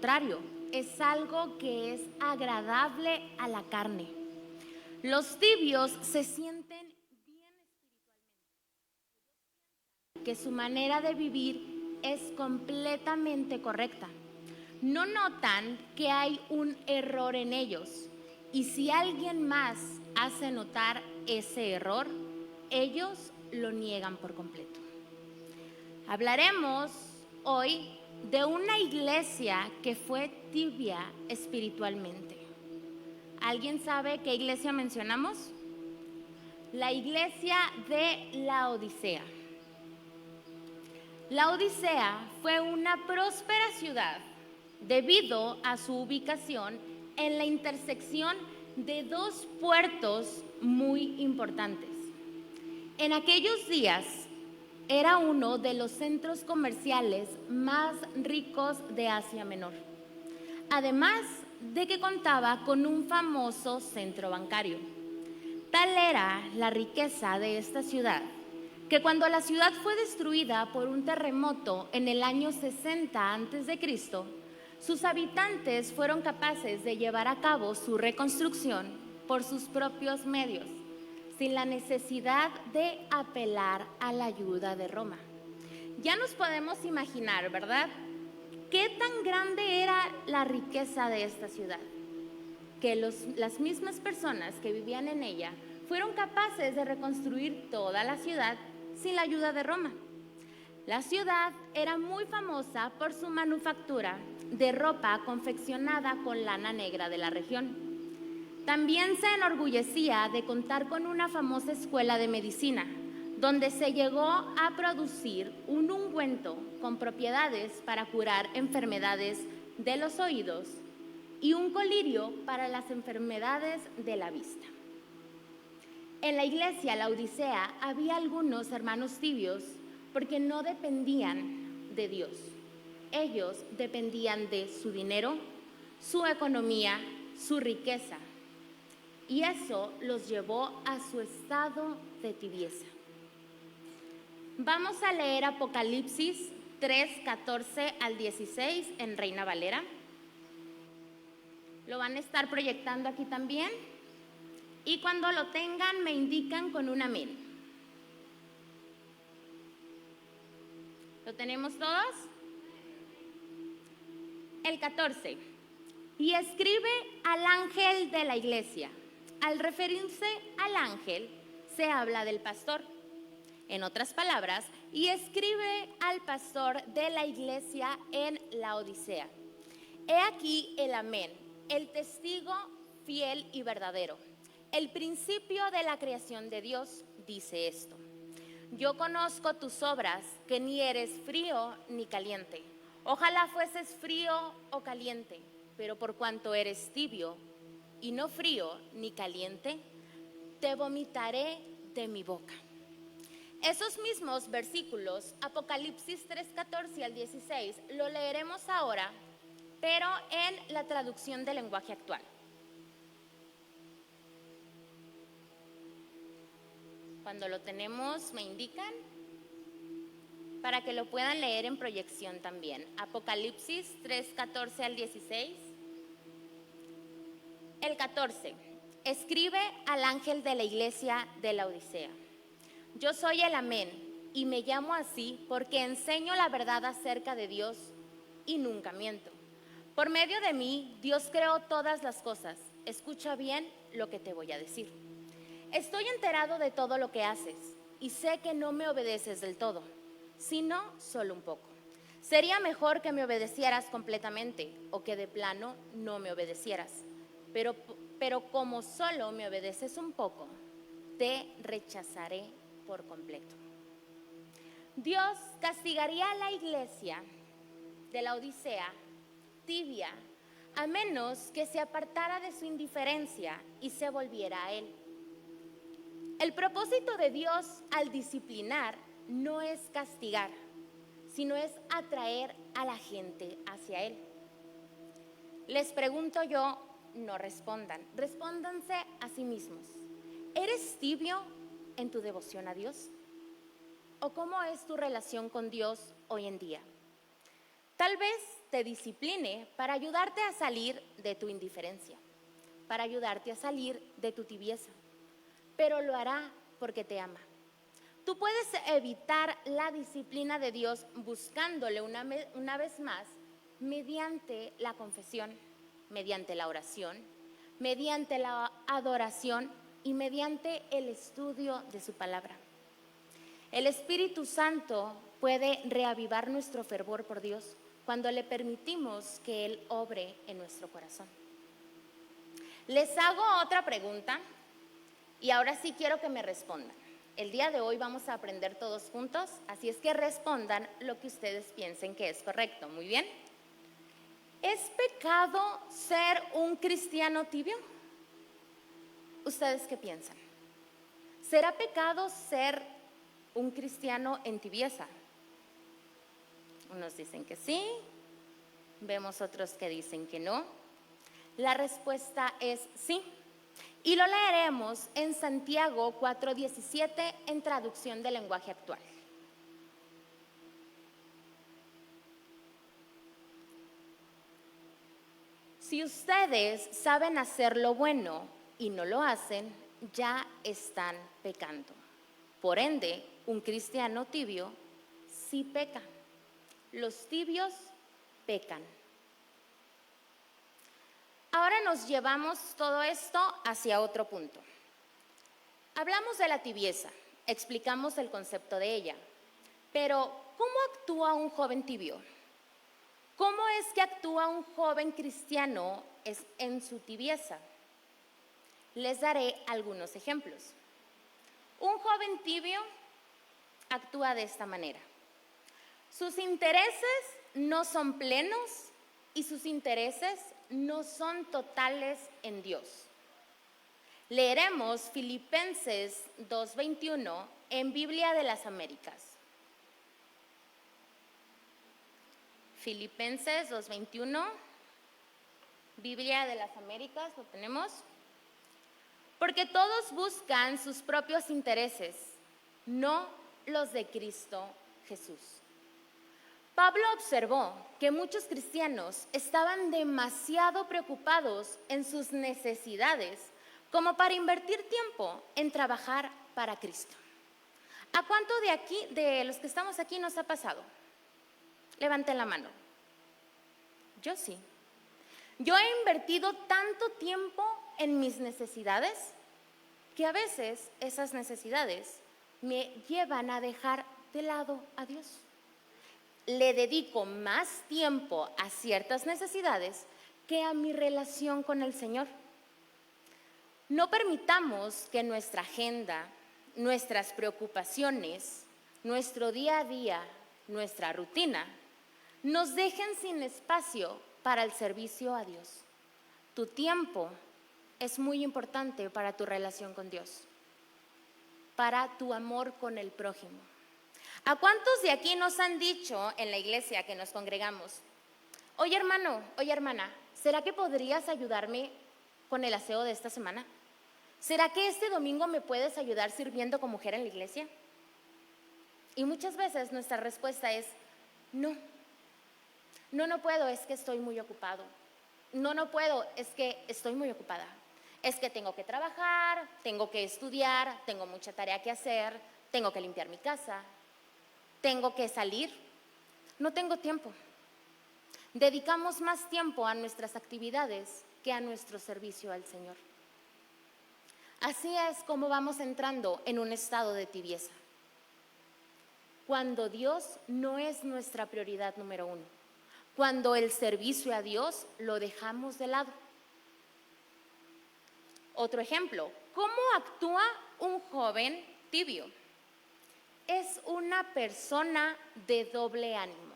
contrario, es algo que es agradable a la carne. Los tibios se sienten bien espiritualmente, que su manera de vivir es completamente correcta. No notan que hay un error en ellos, y si alguien más hace notar ese error, ellos lo niegan por completo. Hablaremos hoy de una iglesia que fue tibia espiritualmente. ¿Alguien sabe qué iglesia mencionamos? La iglesia de Laodicea. Laodicea fue una próspera ciudad debido a su ubicación en la intersección de dos puertos muy importantes. En aquellos días era uno de los centros comerciales más ricos de Asia Menor, además de que contaba con un famoso centro bancario. Tal era la riqueza de esta ciudad que cuando la ciudad fue destruida por un terremoto en el año 60 a.C., sus habitantes fueron capaces de llevar a cabo su reconstrucción por sus propios medios, sin la necesidad de apelar a la ayuda de Roma. Ya nos podemos imaginar, ¿verdad?, qué tan grande era la riqueza de esta ciudad, que las mismas personas que vivían en ella fueron capaces de reconstruir toda la ciudad sin la ayuda de Roma. La ciudad era muy famosa por su manufactura de ropa confeccionada con lana negra de la región. También se enorgullecía de contar con una famosa escuela de medicina, donde se llegó a producir un ungüento con propiedades para curar enfermedades de los oídos y un colirio para las enfermedades de la vista. En la iglesia Laodicea había algunos hermanos tibios porque no dependían de Dios. Ellos dependían de su dinero, su economía, su riqueza. Y eso los llevó a su estado de tibieza. Vamos a leer Apocalipsis 3:14 al 16 en Reina Valera. Lo van a estar proyectando aquí también. Y cuando lo tengan, me indican con un amén. ¿Lo tenemos todos? El 14. Y escribe al ángel de la iglesia. Al referirse al ángel, se habla del pastor. En otras palabras, y escribe al pastor de la iglesia en Laodicea. He aquí el amén, el testigo fiel y verdadero. El principio de la creación de Dios dice esto: yo conozco tus obras, que ni eres frío ni caliente. Ojalá fueses frío o caliente, pero por cuanto eres tibio y no frío ni caliente, te vomitaré de mi boca. Esos mismos versículos, Apocalipsis 3:14 al 16, lo leeremos ahora, pero en la traducción del lenguaje actual. Cuando lo tenemos, me indican para que lo puedan leer en proyección también. Apocalipsis 3:14 al 16. El 14. Escribe al ángel de la iglesia de Laodicea. Yo soy el amén y me llamo así porque enseño la verdad acerca de Dios y nunca miento. Por medio de mí, Dios creó todas las cosas. Escucha bien lo que te voy a decir. Estoy enterado de todo lo que haces y sé que no me obedeces del todo, sino solo un poco. Sería mejor que me obedecieras completamente o que de plano no me obedecieras. Pero como solo me obedeces un poco, te rechazaré por completo. Dios castigaría a la iglesia de la Odisea tibia a menos que se apartara de su indiferencia y se volviera a Él. El propósito de Dios al disciplinar no es castigar, sino es atraer a la gente hacia Él. Les pregunto yo, no respondan, respóndanse a sí mismos. ¿Eres tibio en tu devoción a Dios? ¿O cómo es tu relación con Dios hoy en día? Tal vez te discipline para ayudarte a salir de tu indiferencia, para ayudarte a salir de tu tibieza, pero lo hará porque te ama. Tú puedes evitar la disciplina de Dios buscándole una vez más mediante la confesión, mediante la oración, mediante la adoración y mediante el estudio de su palabra. El Espíritu Santo puede reavivar nuestro fervor por Dios cuando le permitimos que Él obre en nuestro corazón. Les hago otra pregunta y ahora sí quiero que me respondan. El día de hoy vamos a aprender todos juntos, así es que respondan lo que ustedes piensen que es correcto. Muy bien. ¿Es pecado ser un cristiano tibio? ¿Ustedes qué piensan? ¿Será pecado ser un cristiano en tibieza? Unos dicen que sí, vemos otros que dicen que no. La respuesta es sí. Y lo leeremos en Santiago 4:17 en traducción del lenguaje actual. Si ustedes saben hacer lo bueno y no lo hacen, ya están pecando. Por ende, un cristiano tibio sí peca. Los tibios pecan. Ahora nos llevamos todo esto hacia otro punto. Hablamos de la tibieza, explicamos el concepto de ella, pero ¿cómo actúa un joven tibio? ¿Cómo es que actúa un joven cristiano en su tibieza? Les daré algunos ejemplos. Un joven tibio actúa de esta manera. Sus intereses no son plenos y sus intereses no son totales en Dios. Leeremos Filipenses 2:21 en Biblia de las Américas. Filipenses 2:21, Biblia de las Américas, lo tenemos. Porque todos buscan sus propios intereses, no los de Cristo Jesús. Pablo observó que muchos cristianos estaban demasiado preocupados en sus necesidades como para invertir tiempo en trabajar para Cristo. ¿A cuánto de aquí, de los que estamos aquí, nos ha pasado? Levanten la mano. Yo sí. Yo he invertido tanto tiempo en mis necesidades que a veces esas necesidades me llevan a dejar de lado a Dios. Le dedico más tiempo a ciertas necesidades que a mi relación con el Señor. No permitamos que nuestra agenda, nuestras preocupaciones, nuestro día a día, nuestra rutina, nos dejen sin espacio para el servicio a Dios. Tu tiempo es muy importante para tu relación con Dios, para tu amor con el prójimo. ¿A cuántos de aquí nos han dicho en la iglesia que nos congregamos: oye hermano, oye hermana, ¿será que podrías ayudarme con el aseo de esta semana? ¿Será que este domingo me puedes ayudar sirviendo como mujer en la iglesia? Y muchas veces nuestra respuesta es: no puedo, es que estoy muy ocupado. No puedo, es que estoy muy ocupada. Es que tengo que trabajar, tengo que estudiar, tengo mucha tarea que hacer, tengo que limpiar mi casa, tengo que salir. No tengo tiempo. Dedicamos más tiempo a nuestras actividades que a nuestro servicio al Señor. Así es como vamos entrando en un estado de tibieza, cuando Dios no es nuestra prioridad número uno, cuando el servicio a Dios lo dejamos de lado. Otro ejemplo, ¿cómo actúa un joven tibio? Es una persona de doble ánimo.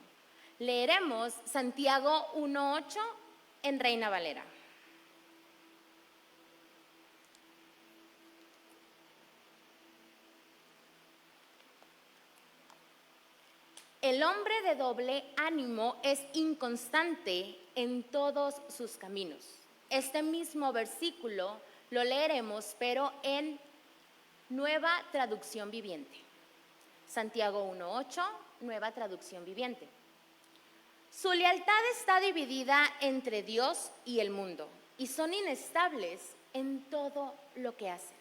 Leeremos Santiago 1:8 en Reina Valera. El hombre de doble ánimo es inconstante en todos sus caminos. Este mismo versículo lo leeremos, pero en Nueva Traducción Viviente. Santiago 1:8, Nueva Traducción Viviente. Su lealtad está dividida entre Dios y el mundo y son inestables en todo lo que hacen.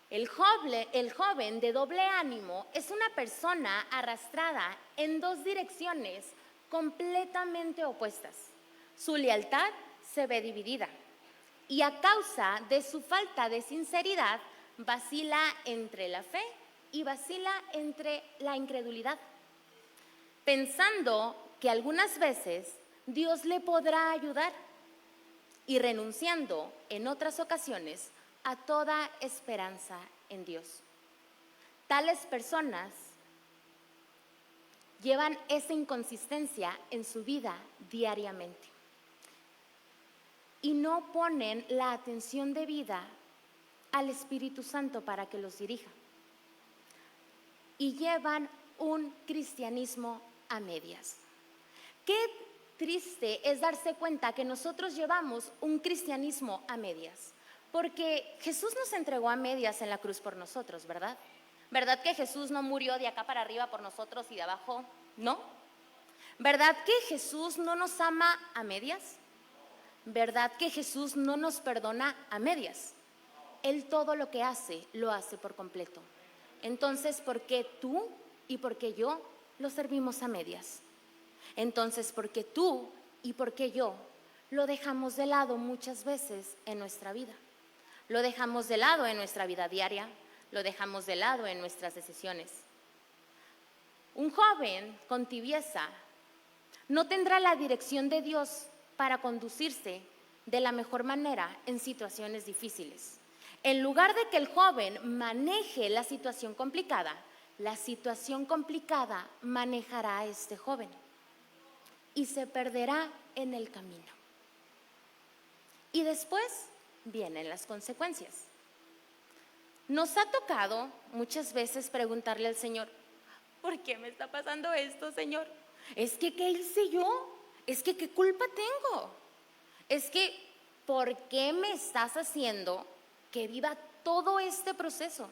El joven de doble ánimo es una persona arrastrada en dos direcciones completamente opuestas. Su lealtad se ve dividida y a causa de su falta de sinceridad vacila entre la fe y vacila entre la incredulidad, pensando que algunas veces Dios le podrá ayudar y renunciando en otras ocasiones a toda esperanza en Dios. Tales personas llevan esa inconsistencia en su vida diariamente y no ponen la atención debida al Espíritu Santo para que los dirija. Y llevan un cristianismo a medias. Qué triste es darse cuenta que nosotros llevamos un cristianismo a medias, porque Jesús nos entregó a medias en la cruz por nosotros, ¿verdad? ¿Verdad que Jesús no murió de acá para arriba por nosotros y de abajo? ¿No? ¿Verdad que Jesús no nos ama a medias? ¿Verdad que Jesús no nos perdona a medias? Él todo lo que hace, lo hace por completo. Entonces, ¿por qué tú y por qué yo lo servimos a medias? Entonces, ¿por qué tú y por qué yo lo dejamos de lado muchas veces en nuestra vida? Lo dejamos de lado en nuestra vida diaria, lo dejamos de lado en nuestras decisiones. Un joven con tibieza no tendrá la dirección de Dios para conducirse de la mejor manera en situaciones difíciles. En lugar de que el joven maneje la situación complicada manejará a este joven y se perderá en el camino. Y después vienen las consecuencias. Nos ha tocado muchas veces preguntarle al Señor, ¿por qué me está pasando esto, Señor? Es que, ¿qué hice yo? Es que, ¿qué culpa tengo? Es que, ¿por qué me estás haciendo que viva todo este proceso?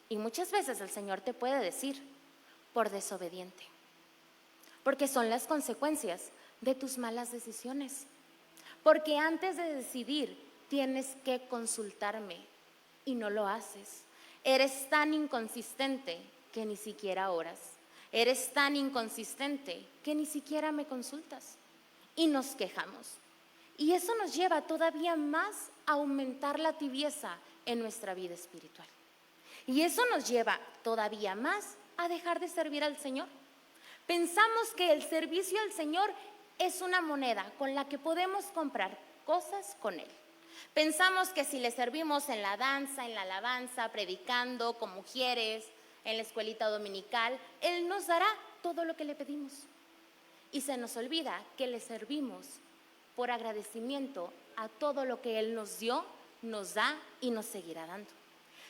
Y muchas veces el Señor te puede decir, por desobediente, porque son las consecuencias de tus malas decisiones. Porque antes de decidir tienes que consultarme y no lo haces. Eres tan inconsistente que ni siquiera oras. Eres tan inconsistente que ni siquiera me consultas. Y nos quejamos. Y eso nos lleva todavía más a aumentar la tibieza en nuestra vida espiritual. Y eso nos lleva todavía más a dejar de servir al Señor. Pensamos que el servicio al Señor es una moneda con la que podemos comprar cosas con Él. Pensamos que si le servimos en la danza, en la alabanza, predicando, con mujeres, en la escuelita dominical, Él nos dará todo lo que le pedimos. Y se nos olvida que le servimos por agradecimiento a todo lo que Él nos dio, nos da y nos seguirá dando.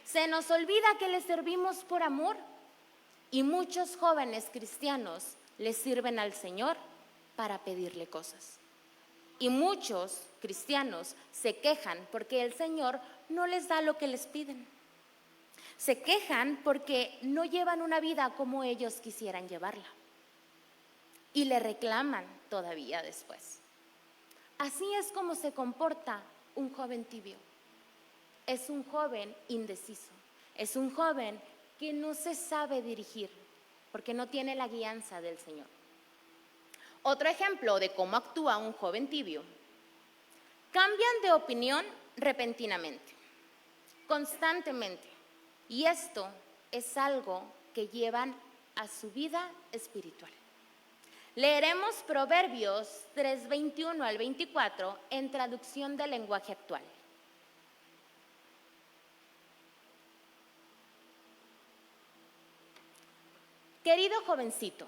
Se nos olvida que le servimos por amor y muchos jóvenes cristianos le sirven al Señor para pedirle cosas. Y muchos cristianos se quejan porque el Señor no les da lo que les piden. Se quejan porque no llevan una vida como ellos quisieran llevarla. Y le reclaman todavía después. Así es como se comporta un joven tibio. Es un joven indeciso. Es un joven que no se sabe dirigir porque no tiene la guianza del Señor. Otro ejemplo de cómo actúa un joven tibio. Cambian de opinión repentinamente, constantemente. Y esto es algo que llevan a su vida espiritual. Leeremos Proverbios 3:21 al 24 en traducción del lenguaje actual. Querido jovencito,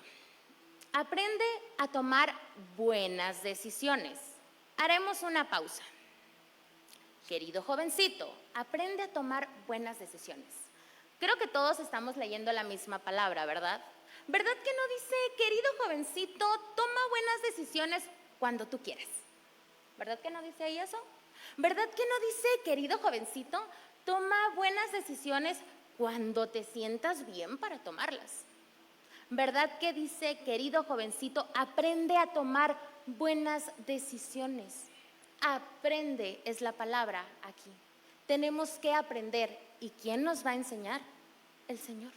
aprende a tomar buenas decisiones. Haremos una pausa. Querido jovencito, aprende a tomar buenas decisiones. Creo que todos estamos leyendo la misma palabra, ¿verdad? ¿Verdad que no dice, querido jovencito, toma buenas decisiones cuando tú quieres? ¿Verdad que no dice ahí eso? ¿Verdad que no dice, querido jovencito, toma buenas decisiones cuando te sientas bien para tomarlas? ¿Verdad que dice, querido jovencito, aprende a tomar buenas decisiones? Aprende es la palabra aquí. Tenemos que aprender. ¿Y quién nos va a enseñar? El Señor.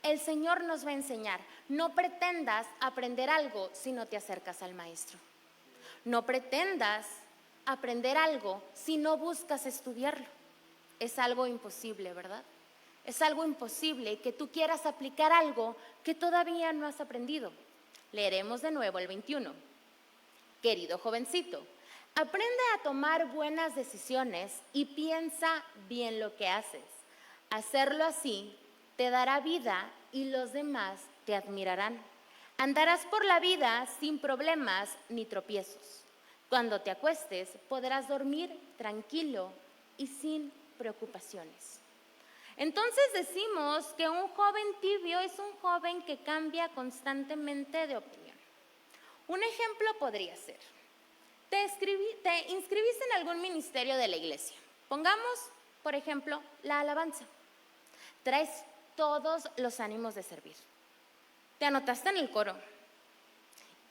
El Señor nos va a enseñar. No pretendas aprender algo si no te acercas al Maestro. No pretendas aprender algo si no buscas estudiarlo. Es algo imposible, ¿verdad? Es algo imposible que tú quieras aplicar algo que todavía no has aprendido. Leeremos de nuevo el 21. Querido jovencito, aprende a tomar buenas decisiones y piensa bien lo que haces. Hacerlo así te dará vida y los demás te admirarán. Andarás por la vida sin problemas ni tropiezos. Cuando te acuestes podrás dormir tranquilo y sin preocupaciones. Entonces decimos que un joven tibio es un joven que cambia constantemente de opinión. Un ejemplo podría ser, te inscribiste en algún ministerio de la iglesia. Pongamos, por ejemplo, la alabanza. Traes todos los ánimos de servir. Te anotaste en el coro.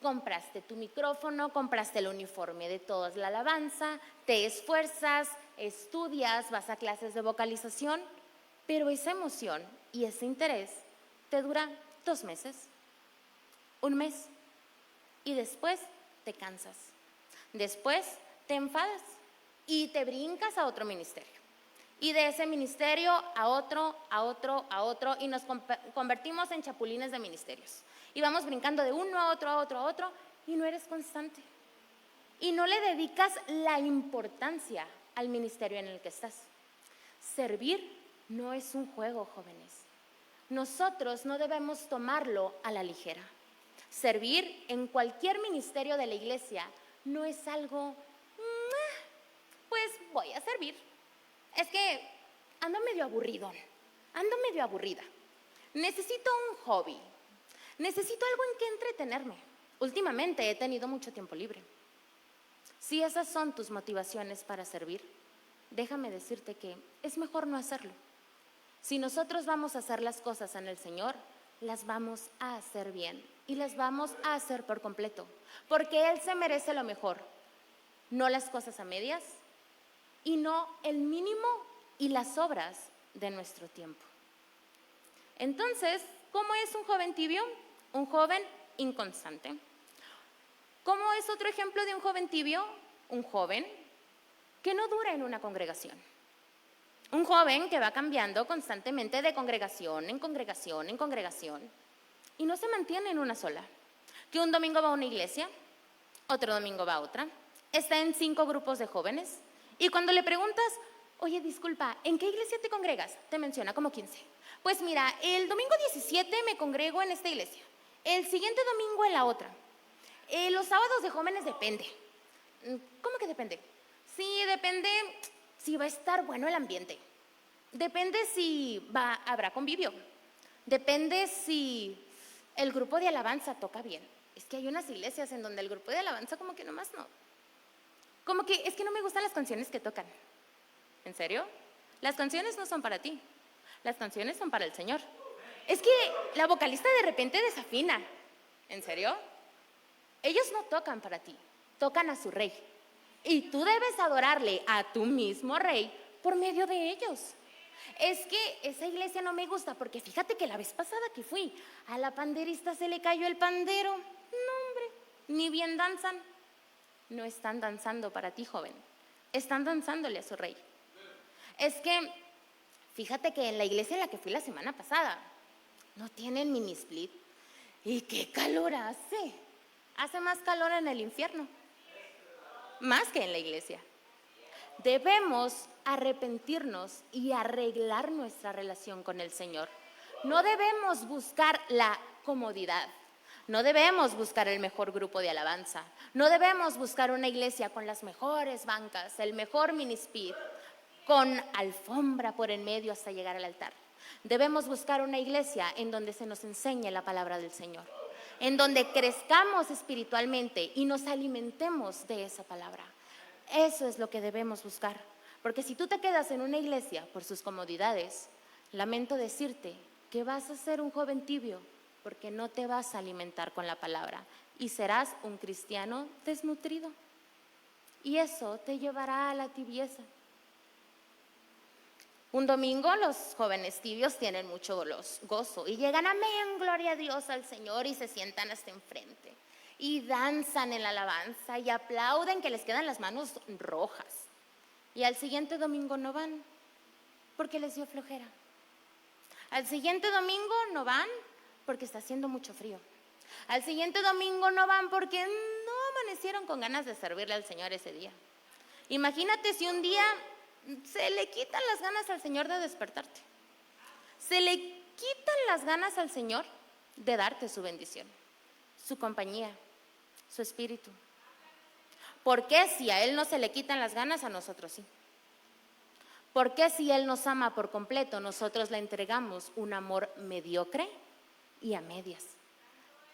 Compraste tu micrófono, compraste el uniforme de toda la alabanza, te esfuerzas, estudias, vas a clases de vocalización, pero esa emoción y ese interés te dura 2 meses, 1 mes, y después te cansas. Después te enfadas y te brincas a otro ministerio. Y de ese ministerio a otro, y nos convertimos en chapulines de ministerios. Y vamos brincando de uno a otro, y no eres constante. Y no le dedicas la importancia al ministerio en el que estás. Servir no es un juego, jóvenes. Nosotros no debemos tomarlo a la ligera. Servir en cualquier ministerio de la iglesia no es algo, pues voy a servir. Es que ando medio aburrido, ando medio aburrida. Necesito un hobby, necesito algo en que entretenerme. Últimamente he tenido mucho tiempo libre. Si esas son tus motivaciones para servir, déjame decirte que es mejor no hacerlo. Si nosotros vamos a hacer las cosas en el Señor, las vamos a hacer bien y las vamos a hacer por completo, porque Él se merece lo mejor, no las cosas a medias y no el mínimo y las obras de nuestro tiempo. Entonces, ¿cómo es un joven tibio? Un joven inconstante. ¿Cómo es otro ejemplo de un joven tibio? Un joven que no dura en una congregación. Un joven que va cambiando constantemente de congregación en congregación en congregación y no se mantiene en una sola. Que un domingo va a una iglesia, otro domingo va a otra, está en 5 grupos de jóvenes y cuando le preguntas, oye, disculpa, ¿en qué iglesia te congregas? Te menciona como 15. Pues mira, el domingo 17 me congrego en esta iglesia, el siguiente domingo en la otra. Los sábados de jóvenes depende. ¿Cómo que depende? Sí, depende si va a estar bueno el ambiente. Depende si habrá convivio. Depende si el grupo de alabanza toca bien. Es que hay unas iglesias en donde el grupo de alabanza como que nomás no. Como que es que no me gustan las canciones que tocan. ¿En serio? Las canciones no son para ti. Las canciones son para el Señor. Es que la vocalista de repente desafina. ¿En serio? Ellos no tocan para ti, tocan a su rey. Y tú debes adorarle a tu mismo rey por medio de ellos. Es que esa iglesia no me gusta porque fíjate que la vez pasada que fui, a la panderista se le cayó el pandero. No, hombre, ni bien danzan. No están danzando para ti, joven. Están danzándole a su rey. Es que, fíjate que en la iglesia en la que fui la semana pasada, no tienen mini split. ¿Y qué calor hace? Hace más calor en el infierno. Más que en la iglesia. Debemos arrepentirnos y arreglar nuestra relación con el Señor. No debemos buscar la comodidad. No debemos buscar el mejor grupo de alabanza. No debemos buscar una iglesia con las mejores bancas, el mejor mini-speed, con alfombra por en medio hasta llegar al altar. Debemos buscar una iglesia en donde se nos enseñe la palabra del Señor, en donde crezcamos espiritualmente y nos alimentemos de esa palabra. Eso es lo que debemos buscar, porque si tú te quedas en una iglesia por sus comodidades, lamento decirte que vas a ser un joven tibio porque no te vas a alimentar con la palabra y serás un cristiano desnutrido. Y eso te llevará a la tibieza. Un domingo los jóvenes tibios tienen mucho gozo y llegan, amén, gloria a Dios, al Señor, y se sientan hasta enfrente y danzan en la alabanza y aplauden que les quedan las manos rojas. Y al siguiente domingo no van porque les dio flojera. Al siguiente domingo no van porque está haciendo mucho frío. Al siguiente domingo no van porque no amanecieron con ganas de servirle al Señor ese día. Imagínate si un día se le quitan las ganas al Señor de despertarte. Se le quitan las ganas al Señor de darte su bendición, su compañía, su espíritu. ¿Por qué si a Él no se le quitan las ganas, a nosotros sí? ¿Por qué si Él nos ama por completo, nosotros le entregamos un amor mediocre y a medias?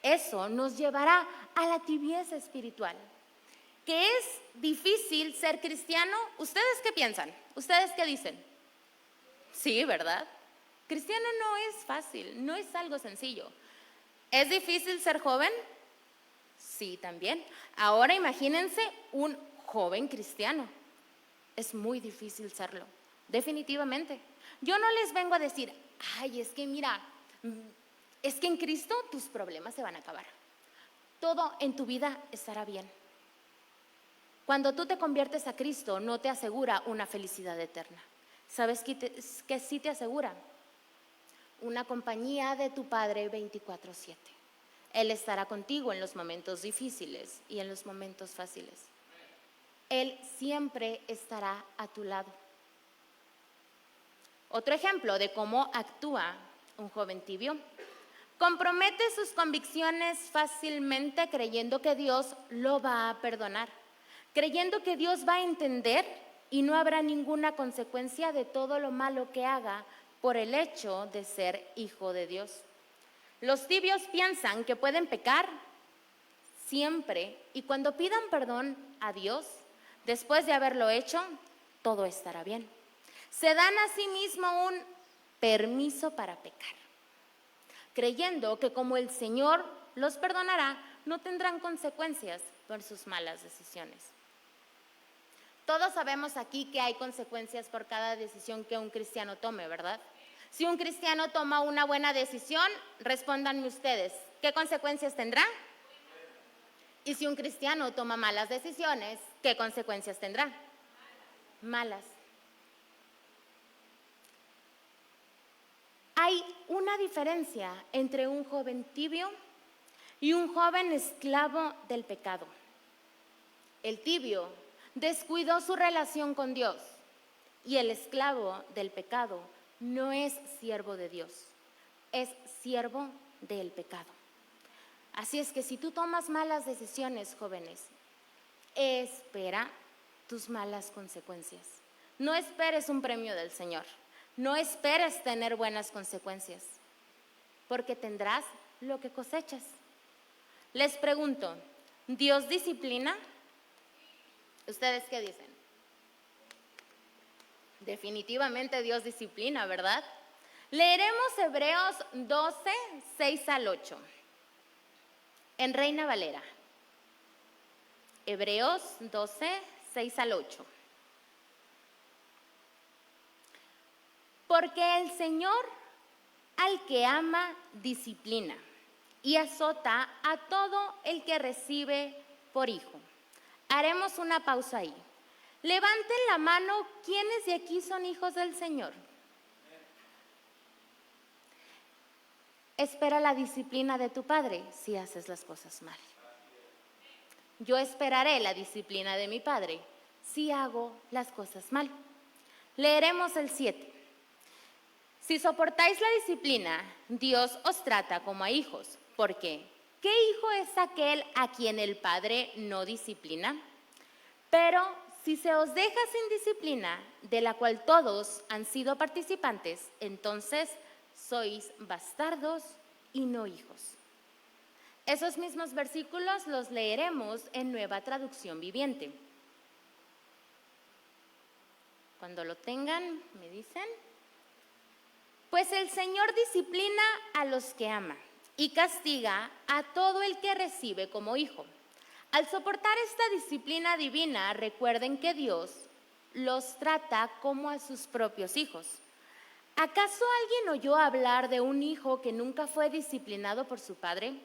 Eso nos llevará a la tibieza espiritual. ¿Que es difícil ser cristiano? ¿Ustedes qué piensan? ¿Ustedes qué dicen? Sí, ¿verdad? Cristiano no es fácil, no es algo sencillo. ¿Es difícil ser joven? Sí, también. Ahora imagínense un joven cristiano. Es muy difícil serlo, definitivamente. Yo no les vengo a decir, ay, es que mira, es que en Cristo tus problemas se van a acabar. Todo en tu vida estará bien. Cuando tú te conviertes a Cristo, no te asegura una felicidad eterna. ¿Sabes qué sí te asegura? Una compañía de tu Padre 24/7. Él estará contigo en los momentos difíciles y en los momentos fáciles. Él siempre estará a tu lado. Otro ejemplo de cómo actúa un joven tibio. Compromete sus convicciones fácilmente creyendo que Dios lo va a perdonar, creyendo que Dios va a entender y no habrá ninguna consecuencia de todo lo malo que haga por el hecho de ser hijo de Dios. Los tibios piensan que pueden pecar siempre y cuando pidan perdón a Dios, después de haberlo hecho, todo estará bien. Se dan a sí mismo un permiso para pecar, creyendo que como el Señor los perdonará, no tendrán consecuencias por sus malas decisiones. Todos sabemos aquí que hay consecuencias por cada decisión que un cristiano tome, ¿verdad? Si un cristiano toma una buena decisión, respóndanme ustedes, ¿qué consecuencias tendrá? Y si un cristiano toma malas decisiones, ¿qué consecuencias tendrá? Malas. Hay una diferencia entre un joven tibio y un joven esclavo del pecado. El tibio descuidó su relación con Dios y el esclavo del pecado no es siervo de Dios, es siervo del pecado. Así es que si tú tomas malas decisiones, jóvenes, espera tus malas consecuencias. No esperes un premio del Señor. No esperes tener buenas consecuencias, porque tendrás lo que cosechas. Les pregunto, ¿Dios disciplina? ¿Ustedes qué dicen? Definitivamente Dios disciplina, ¿verdad? Leeremos Hebreos 12, 6 al 8, en Reina Valera. Hebreos 12, 6 al 8. Porque el Señor al que ama disciplina y azota a todo el que recibe por hijo. Haremos una pausa ahí. Levanten la mano, ¿quiénes de aquí son hijos del Señor? Espera la disciplina de tu padre si haces las cosas mal. Yo esperaré la disciplina de mi padre si hago las cosas mal. Leeremos el 7. Si soportáis la disciplina, Dios os trata como a hijos. ¿Por qué? ¿Qué hijo es aquel a quien el padre no disciplina? Pero si se os deja sin disciplina, de la cual todos han sido participantes, entonces sois bastardos y no hijos. Esos mismos versículos los leeremos en Nueva Traducción Viviente. Cuando lo tengan, me dicen. Pues el Señor disciplina a los que ama y castiga a todo el que recibe como hijo. Al soportar esta disciplina divina, recuerden que Dios los trata como a sus propios hijos. ¿Acaso alguien oyó hablar de un hijo que nunca fue disciplinado por su padre?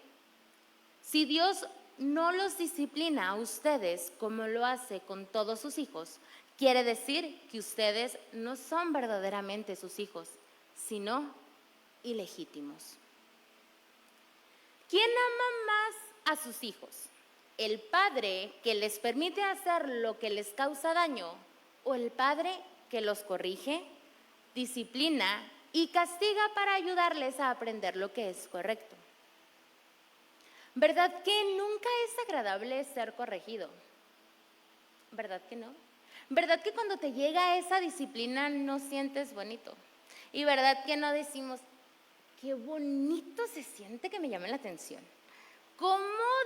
Si Dios no los disciplina a ustedes como lo hace con todos sus hijos, quiere decir que ustedes no son verdaderamente sus hijos, sino ilegítimos. ¿Quién ama más a sus hijos? ¿El padre que les permite hacer lo que les causa daño o el padre que los corrige, disciplina y castiga para ayudarles a aprender lo que es correcto? ¿Verdad que nunca es agradable ser corregido? ¿Verdad que no? ¿Verdad que cuando te llega esa disciplina no sientes bonito? ¿Y verdad que no decimos, qué bonito se siente que me llamen la atención? ¿Cómo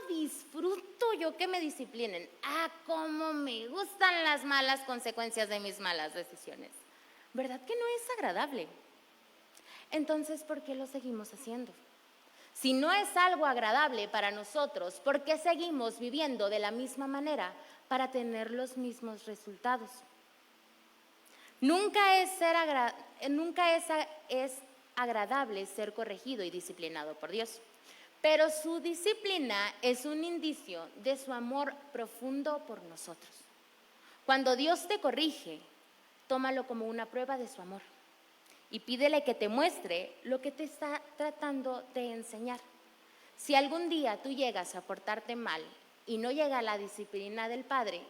disfruto yo que me disciplinen? Cómo me gustan las malas consecuencias de mis malas decisiones. ¿Verdad que no es agradable? Entonces, ¿por qué lo seguimos haciendo? Si no es algo agradable para nosotros, ¿por qué seguimos viviendo de la misma manera para tener los mismos resultados? Nunca es agradable ser corregido y disciplinado por Dios, pero su disciplina es un indicio de su amor profundo por nosotros. Cuando Dios te corrige, tómalo como una prueba de su amor y pídele que te muestre lo que te está tratando de enseñar. Si algún día tú llegas a portarte mal y no llega la disciplina del Padre,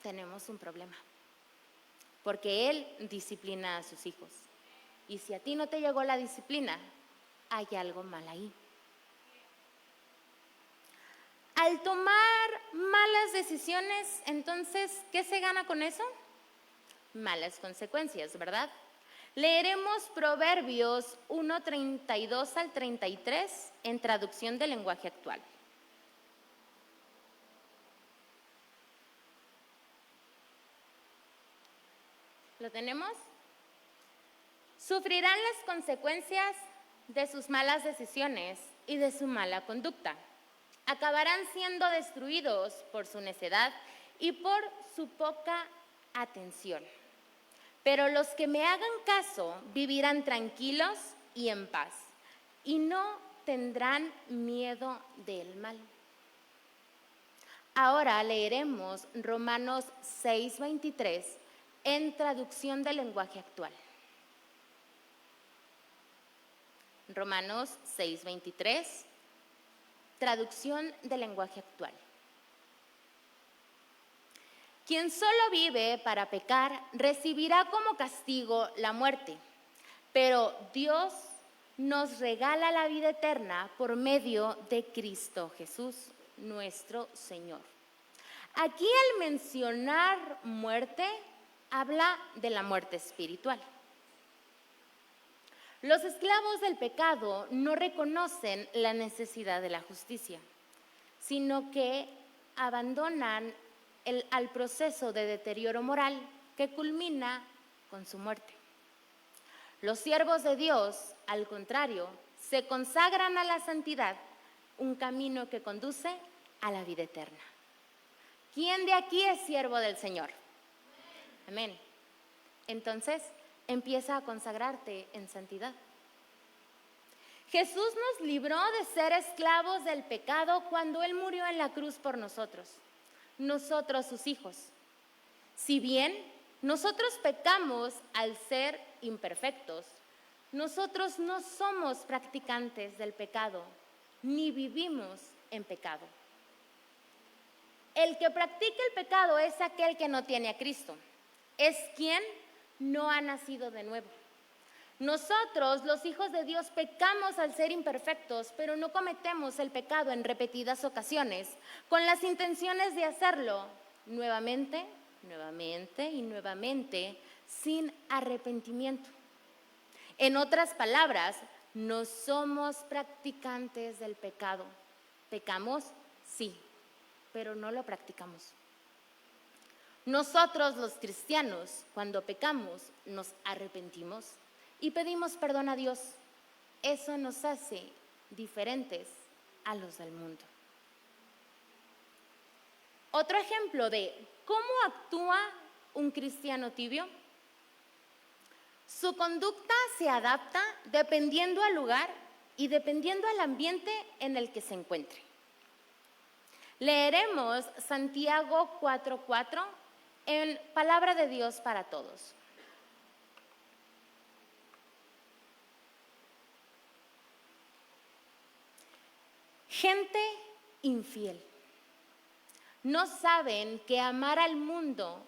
tenemos un problema, porque Él disciplina a sus hijos. Y si a ti no te llegó la disciplina, hay algo mal ahí. Al tomar malas decisiones, entonces, ¿qué se gana con eso? Malas consecuencias, ¿verdad? Leeremos Proverbios 1:32 al 33 en traducción del lenguaje actual. ¿Lo tenemos? Sufrirán las consecuencias de sus malas decisiones y de su mala conducta. Acabarán siendo destruidos por su necedad y por su poca atención. Pero los que me hagan caso vivirán tranquilos y en paz, y no tendrán miedo del mal. Ahora leeremos Romanos 6:23 en traducción del lenguaje actual. Romanos 6:23, traducción del lenguaje actual. Quien solo vive para pecar recibirá como castigo la muerte, pero Dios nos regala la vida eterna por medio de Cristo Jesús, nuestro Señor. Aquí al mencionar muerte, habla de la muerte espiritual. Los esclavos del pecado no reconocen la necesidad de la justicia, sino que abandonan al proceso de deterioro moral que culmina con su muerte. Los siervos de Dios, al contrario, se consagran a la santidad, un camino que conduce a la vida eterna. ¿Quién de aquí es siervo del Señor? Amén. Entonces, empieza a consagrarte en santidad. Jesús nos libró de ser esclavos del pecado cuando Él murió en la cruz por nosotros sus hijos. Si bien nosotros pecamos al ser imperfectos, nosotros no somos practicantes del pecado, ni vivimos en pecado. El que practica el pecado es aquel que no tiene a Cristo, es quien no ha nacido de nuevo. Nosotros, los hijos de Dios, pecamos al ser imperfectos, pero no cometemos el pecado en repetidas ocasiones, con las intenciones de hacerlo nuevamente, nuevamente y nuevamente, sin arrepentimiento. En otras palabras, no somos practicantes del pecado. Pecamos, sí, pero no lo practicamos. Nosotros, los cristianos, cuando pecamos, nos arrepentimos y pedimos perdón a Dios. eso nos hace diferentes a los del mundo. Otro ejemplo de cómo actúa un cristiano tibio. Su conducta se adapta dependiendo al lugar y dependiendo al ambiente en el que se encuentre. Leeremos Santiago 4:4 en Palabra de Dios para Todos. Gente infiel. ¿No saben que amar al mundo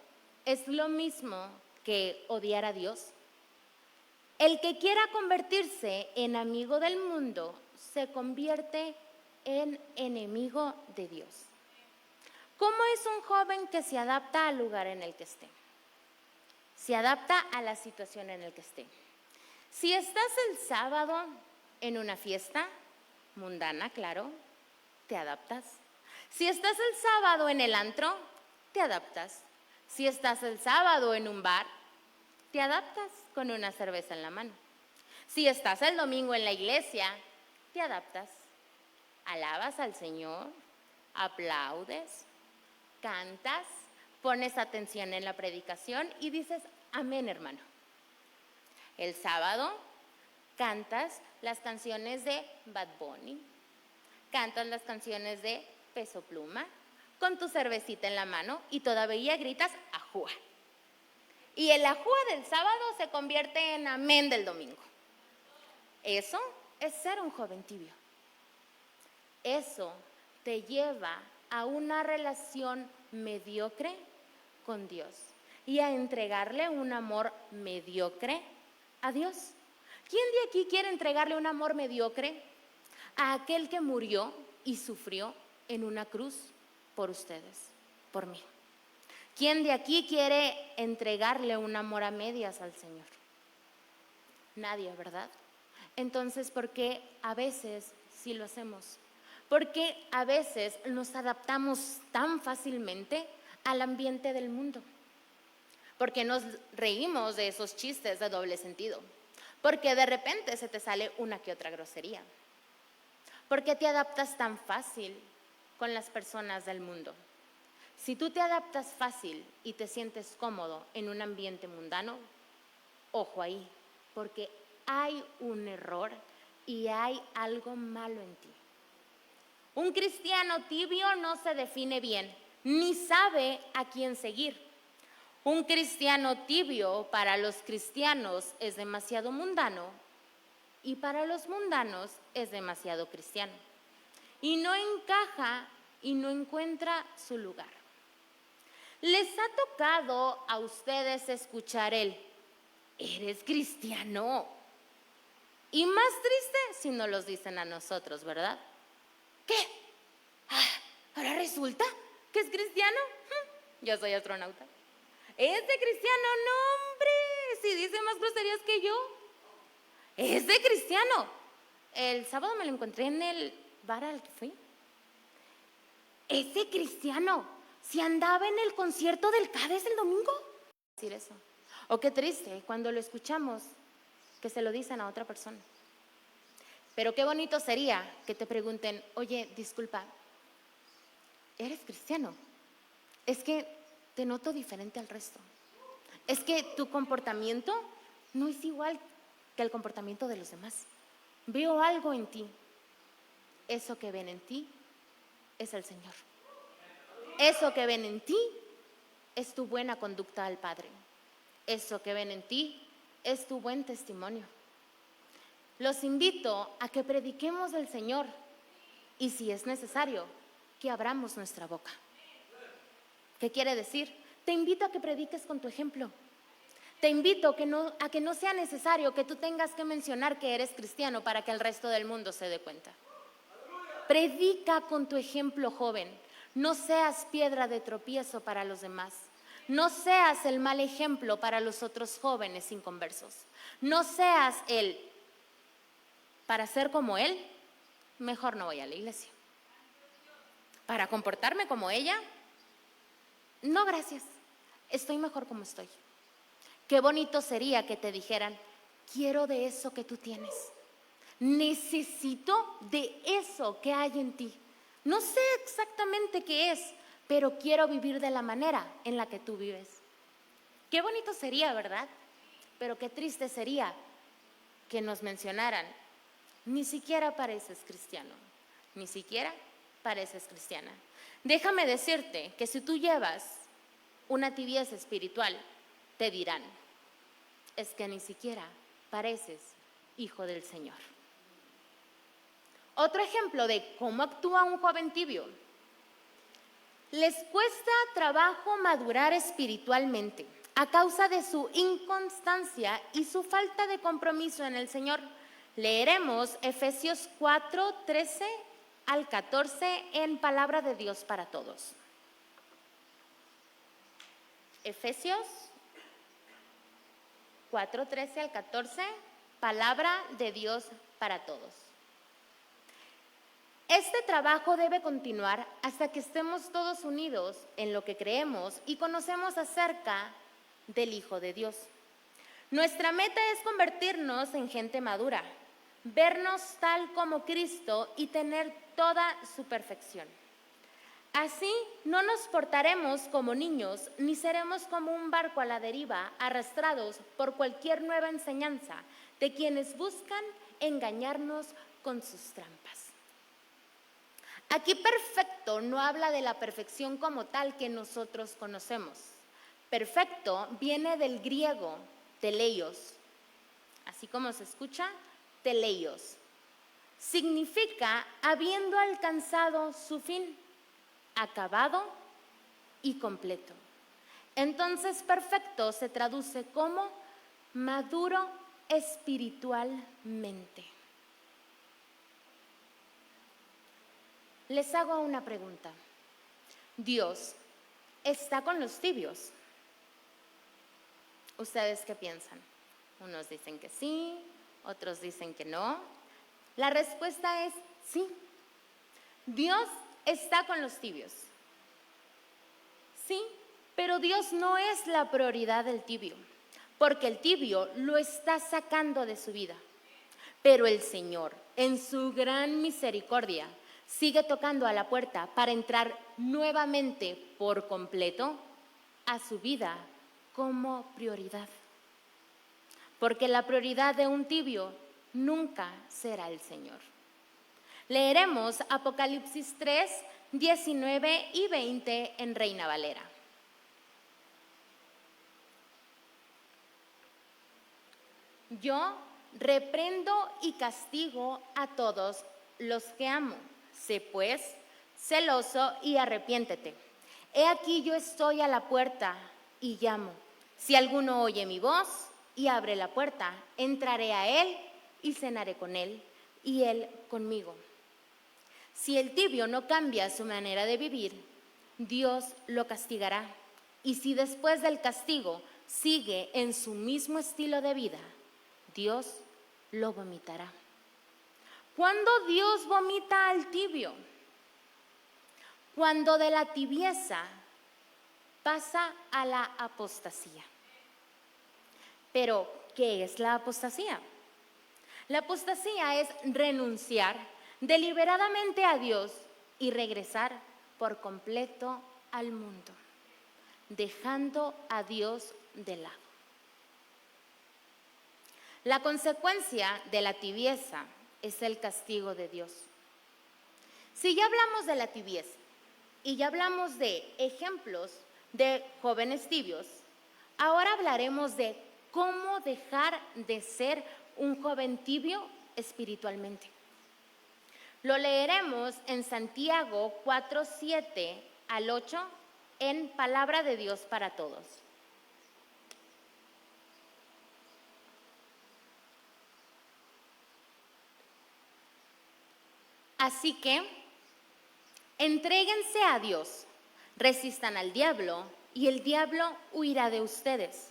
es lo mismo que odiar a Dios? El que quiera convertirse en amigo del mundo se convierte en enemigo de Dios. ¿Cómo es un joven que se adapta al lugar en el que esté? Se adapta a la situación en la que esté. Si estás el sábado en una fiesta mundana, claro, te adaptas. Si estás el sábado en el antro, te adaptas. Si estás el sábado en un bar, te adaptas con una cerveza en la mano. Si estás el domingo en la iglesia, te adaptas. Alabas al Señor, aplaudes, cantas, pones atención en la predicación y dices, amén, hermano. El sábado cantas las canciones de Bad Bunny, cantas las canciones de Peso Pluma, con tu cervecita en la mano y todavía gritas ajúa. Y el ajúa del sábado se convierte en amén del domingo. Eso es ser un joven tibio. Eso te lleva a una relación mediocre con Dios y a entregarle un amor mediocre a Dios. ¿Quién de aquí quiere entregarle un amor mediocre a aquel que murió y sufrió en una cruz por ustedes, por mí? ¿Quién de aquí quiere entregarle un amor a medias al Señor? Nadie, ¿verdad? Entonces, ¿por qué a veces sí lo hacemos? ¿Por qué a veces nos adaptamos tan fácilmente al ambiente del mundo? Porque nos reímos de esos chistes de doble sentido. Porque de repente se te sale una que otra grosería. ¿Por qué te adaptas tan fácil con las personas del mundo? Si tú te adaptas fácil y te sientes cómodo en un ambiente mundano, ojo ahí, porque hay un error y hay algo malo en ti. Un cristiano tibio no se define bien, ni sabe a quién seguir. Un cristiano tibio para los cristianos es demasiado mundano y para los mundanos es demasiado cristiano. Y no encaja y no encuentra su lugar. ¿Les ha tocado a ustedes escuchar eres cristiano? Y más triste si no los dicen a nosotros, ¿verdad? ¿Qué? ¿Ahora resulta que es cristiano? Yo soy astronauta. ¿Es de cristiano? No, hombre, si dice más groserías que yo. Es de cristiano. El sábado me lo encontré en el bar al que fui. Es de cristiano. Si andaba en el concierto del CADES el domingo. Decir eso. O qué triste cuando lo escuchamos que se lo dicen a otra persona. Pero qué bonito sería que te pregunten, oye, disculpa, ¿eres cristiano? Es que te noto diferente al resto. Es que tu comportamiento no es igual que el comportamiento de los demás. Veo algo en ti. Eso que ven en ti es el Señor. Eso que ven en ti es tu buena conducta al Padre. Eso que ven en ti es tu buen testimonio. Los invito a que prediquemos del Señor y, si es necesario, que abramos nuestra boca. ¿Qué quiere decir? Te invito a que prediques con tu ejemplo. Te invito a que no sea necesario que tú tengas que mencionar que eres cristiano para que el resto del mundo se dé cuenta. Predica con tu ejemplo, joven. No seas piedra de tropiezo para los demás. No seas el mal ejemplo para los otros jóvenes inconversos. No seas para ser como él, mejor no voy a la iglesia. Para comportarme como ella, no gracias, estoy mejor como estoy. Qué bonito sería que te dijeran, quiero de eso que tú tienes. Necesito de eso que hay en ti. No sé exactamente qué es, pero quiero vivir de la manera en la que tú vives. Qué bonito sería, ¿verdad? Pero qué triste sería que nos mencionaran: ni siquiera pareces cristiano, ni siquiera pareces cristiana. Déjame decirte que si tú llevas una tibieza espiritual, te dirán: es que ni siquiera pareces hijo del Señor. Otro ejemplo de cómo actúa un joven tibio. Les cuesta trabajo madurar espiritualmente a causa de su inconstancia y su falta de compromiso en el Señor. Leeremos Efesios 4, 13 al 14 en Palabra de Dios para Todos. Efesios 4, 13 al 14, Palabra de Dios para Todos. Este trabajo debe continuar hasta que estemos todos unidos en lo que creemos y conocemos acerca del Hijo de Dios. Nuestra meta es convertirnos en gente madura, vernos tal como Cristo y tener toda su perfección. Así no nos portaremos como niños, ni seremos como un barco a la deriva, arrastrados por cualquier nueva enseñanza de quienes buscan engañarnos con sus trampas. Aquí perfecto no habla de la perfección como tal que nosotros conocemos. Perfecto viene del griego teleios, así como se escucha, teleios. Significa habiendo alcanzado su fin, acabado y completo. Entonces perfecto se traduce como maduro espiritualmente. Les hago una pregunta. ¿Dios está con los tibios? ¿Ustedes qué piensan? Unos dicen que sí, otros dicen que no. La respuesta es sí. Dios está con los tibios. Sí, pero Dios no es la prioridad del tibio, porque el tibio lo está sacando de su vida. Pero el Señor, en su gran misericordia, sigue tocando a la puerta para entrar nuevamente por completo a su vida como prioridad. Porque la prioridad de un tibio nunca será el Señor. Leeremos Apocalipsis 3, 19 y 20 en Reina Valera. Yo reprendo y castigo a todos los que amo. Sé pues celoso y arrepiéntete. He aquí yo estoy a la puerta y llamo. Si alguno oye mi voz y abre la puerta, entraré a él y cenaré con él y él conmigo. Si el tibio no cambia su manera de vivir, Dios lo castigará. Y si después del castigo sigue en su mismo estilo de vida, Dios lo vomitará. ¿Cuándo Dios vomita al tibio? Cuando de la tibieza pasa a la apostasía. Pero, ¿qué es la apostasía? La apostasía es renunciar deliberadamente a Dios y regresar por completo al mundo, dejando a Dios de lado. La consecuencia de la tibieza es el castigo de Dios. Si ya hablamos de la tibieza y ya hablamos de ejemplos de jóvenes tibios, ahora hablaremos de cómo dejar de ser un joven tibio espiritualmente. Lo leeremos en Santiago 4, 7 al 8 en Palabra de Dios para Todos. Así que, entréguense a Dios, resistan al diablo y el diablo huirá de ustedes.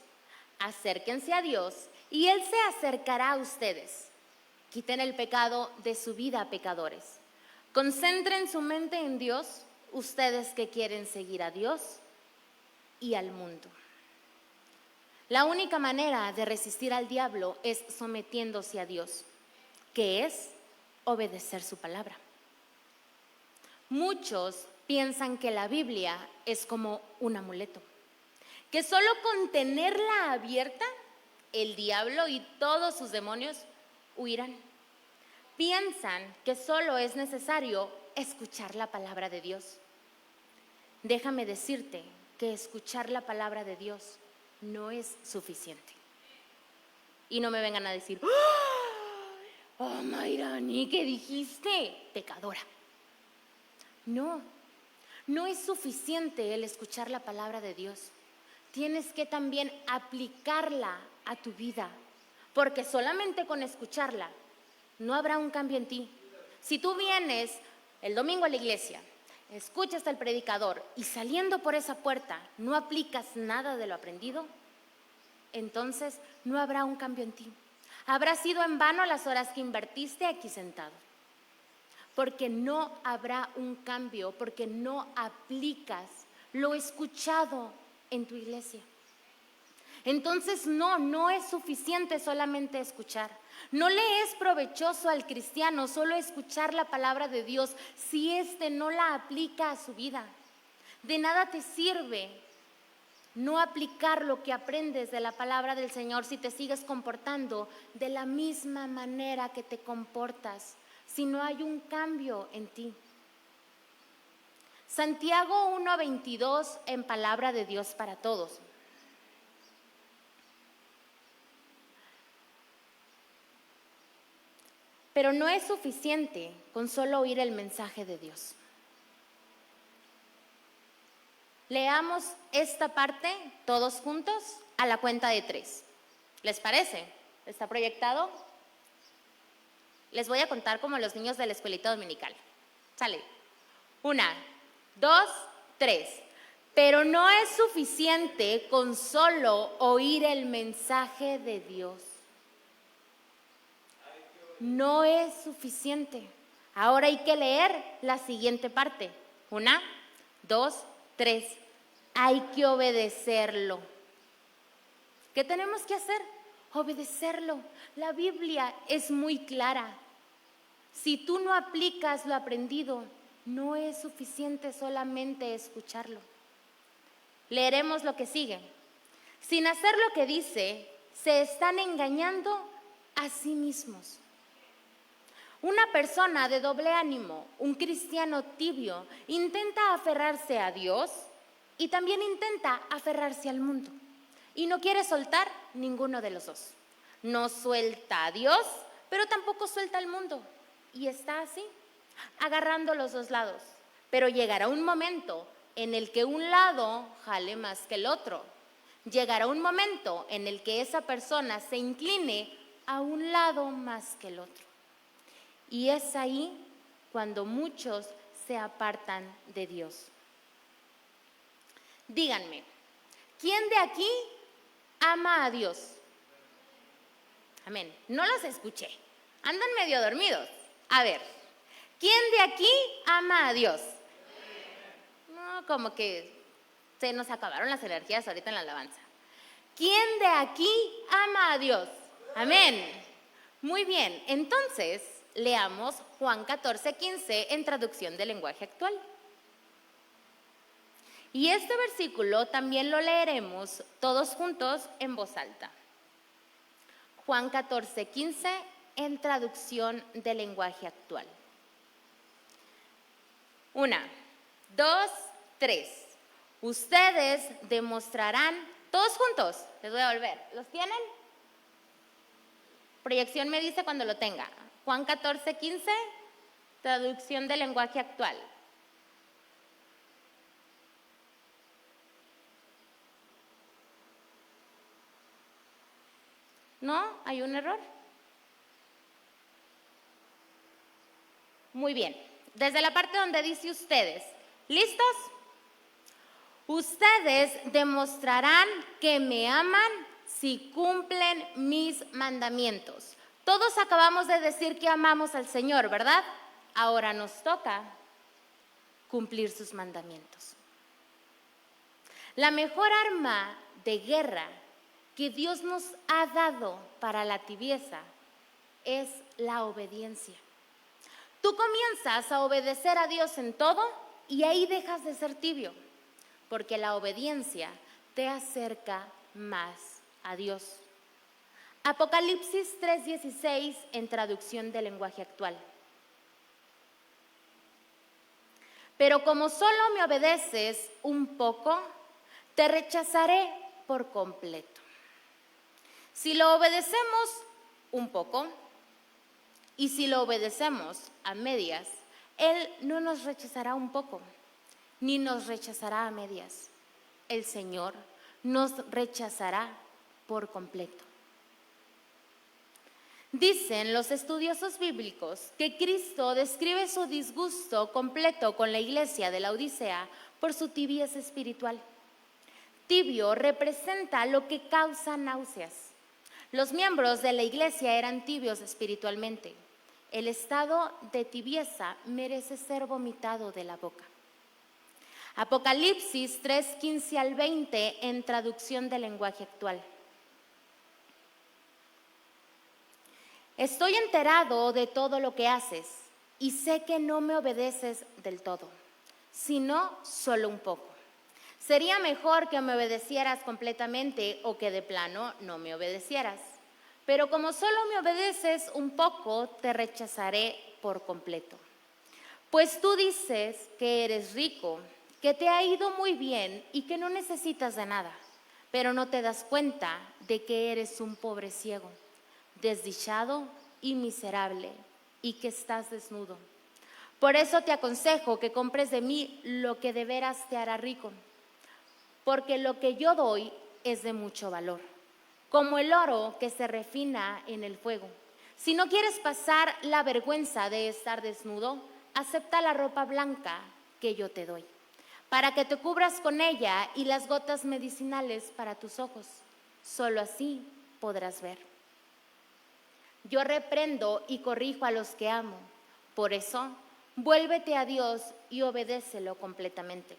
Acérquense a Dios y Él se acercará a ustedes. Quiten el pecado de su vida, pecadores. Concentren su mente en Dios, ustedes que quieren seguir a Dios y al mundo. La única manera de resistir al diablo es sometiéndose a Dios. que es obedecer su palabra. Muchos piensan que la Biblia es como un amuleto, que solo con tenerla abierta, el diablo y todos sus demonios huirán. Piensan que solo es necesario escuchar la palabra de Dios. Déjame decirte que escuchar la palabra de Dios no es suficiente. Y no me vengan a decir, oh Mayrani, ¿qué dijiste? Pecadora. No, no es suficiente el escuchar la palabra de Dios. Tienes que también aplicarla a tu vida, porque solamente con escucharla no habrá un cambio en ti. Si tú vienes el domingo a la iglesia, escuchas al predicador y saliendo por esa puerta no aplicas nada de lo aprendido, entonces no habrá un cambio en ti. Habrá sido en vano las horas que invertiste aquí sentado, porque no habrá un cambio, porque no aplicas lo escuchado en tu iglesia. Entonces no es suficiente solamente escuchar. No le es provechoso al cristiano solo escuchar la palabra de Dios si éste no la aplica a su vida. De nada te sirve no aplicar lo que aprendes de la palabra del Señor si te sigues comportando de la misma manera que te comportas, si no hay un cambio en ti. Santiago 1:22 en palabra de Dios para todos. Pero no es suficiente con solo oír el mensaje de Dios. Leamos esta parte todos juntos a la cuenta de 3. ¿Les parece? ¿Está proyectado? Les voy a contar como los niños de la escuelita dominical. Sale. 1, 2, 3. Pero no es suficiente con solo oír el mensaje de Dios. No es suficiente. Ahora hay que leer la siguiente parte. 1, 2, 3. Hay que obedecerlo. ¿Qué tenemos que hacer? Obedecerlo. La Biblia es muy clara. Si tú no aplicas lo aprendido, no es suficiente solamente escucharlo. Leeremos lo que sigue. Sin hacer lo que dice, se están engañando a sí mismos. Una persona de doble ánimo, un cristiano tibio, intenta aferrarse a Dios y también intenta aferrarse al mundo. Y no quiere soltar ninguno de los dos. No suelta a Dios, pero tampoco suelta al mundo. Y está así, agarrando los dos lados. Pero llegará un momento en el que un lado jale más que el otro. Llegará un momento en el que esa persona se incline a un lado más que el otro. Y es ahí cuando muchos se apartan de Dios. Díganme, ¿quién de aquí ama a Dios? Amén. No los escuché. Andan medio dormidos. A ver, ¿quién de aquí ama a Dios? No, como que se nos acabaron las energías ahorita en la alabanza. ¿Quién de aquí ama a Dios? Amén. Muy bien, entonces leamos Juan 14:15 en traducción del lenguaje actual. Y este versículo también lo leeremos todos juntos en voz alta. Juan 14:15 en traducción del lenguaje actual. 1, 2, 3. Ustedes demostrarán, todos juntos, les voy a volver. ¿Los tienen? Proyección me dice cuando lo tenga. Juan 14:15, traducción del lenguaje actual. ¿No? ¿Hay un error? Muy bien. Desde la parte donde dice ustedes, ¿listos? Ustedes demostrarán que me aman si cumplen mis mandamientos. Todos acabamos de decir que amamos al Señor, ¿verdad? Ahora nos toca cumplir sus mandamientos. La mejor arma de guerra que Dios nos ha dado para la tibieza es la obediencia. Tú comienzas a obedecer a Dios en todo y ahí dejas de ser tibio, porque la obediencia te acerca más a Dios. Apocalipsis 3:16 en traducción del lenguaje actual. Pero como solo me obedeces un poco, te rechazaré por completo. Si lo obedecemos un poco y si lo obedecemos a medias, Él no nos rechazará un poco, ni nos rechazará a medias. El Señor nos rechazará por completo. Dicen los estudiosos bíblicos que Cristo describe su disgusto completo con la iglesia de la Odisea por su tibieza espiritual. Tibio representa lo que causa náuseas. Los miembros de la iglesia eran tibios espiritualmente. El estado de tibieza merece ser vomitado de la boca. Apocalipsis 3:15 al 20 en traducción del lenguaje actual. Estoy enterado de todo lo que haces y sé que no me obedeces del todo, sino solo un poco. Sería mejor que me obedecieras completamente o que de plano no me obedecieras. Pero como solo me obedeces un poco, te rechazaré por completo. Pues tú dices que eres rico, que te ha ido muy bien y que no necesitas de nada, pero no te das cuenta de que eres un pobre ciego, desdichado y miserable, y que estás desnudo. Por eso te aconsejo que compres de mí lo que de veras te hará rico, porque lo que yo doy es de mucho valor, como el oro que se refina en el fuego. Si no quieres pasar la vergüenza de estar desnudo, acepta la ropa blanca que yo te doy, para que te cubras con ella y las gotas medicinales para tus ojos. Solo así podrás ver. Yo reprendo y corrijo a los que amo. Por eso, vuélvete a Dios y obedécelo completamente.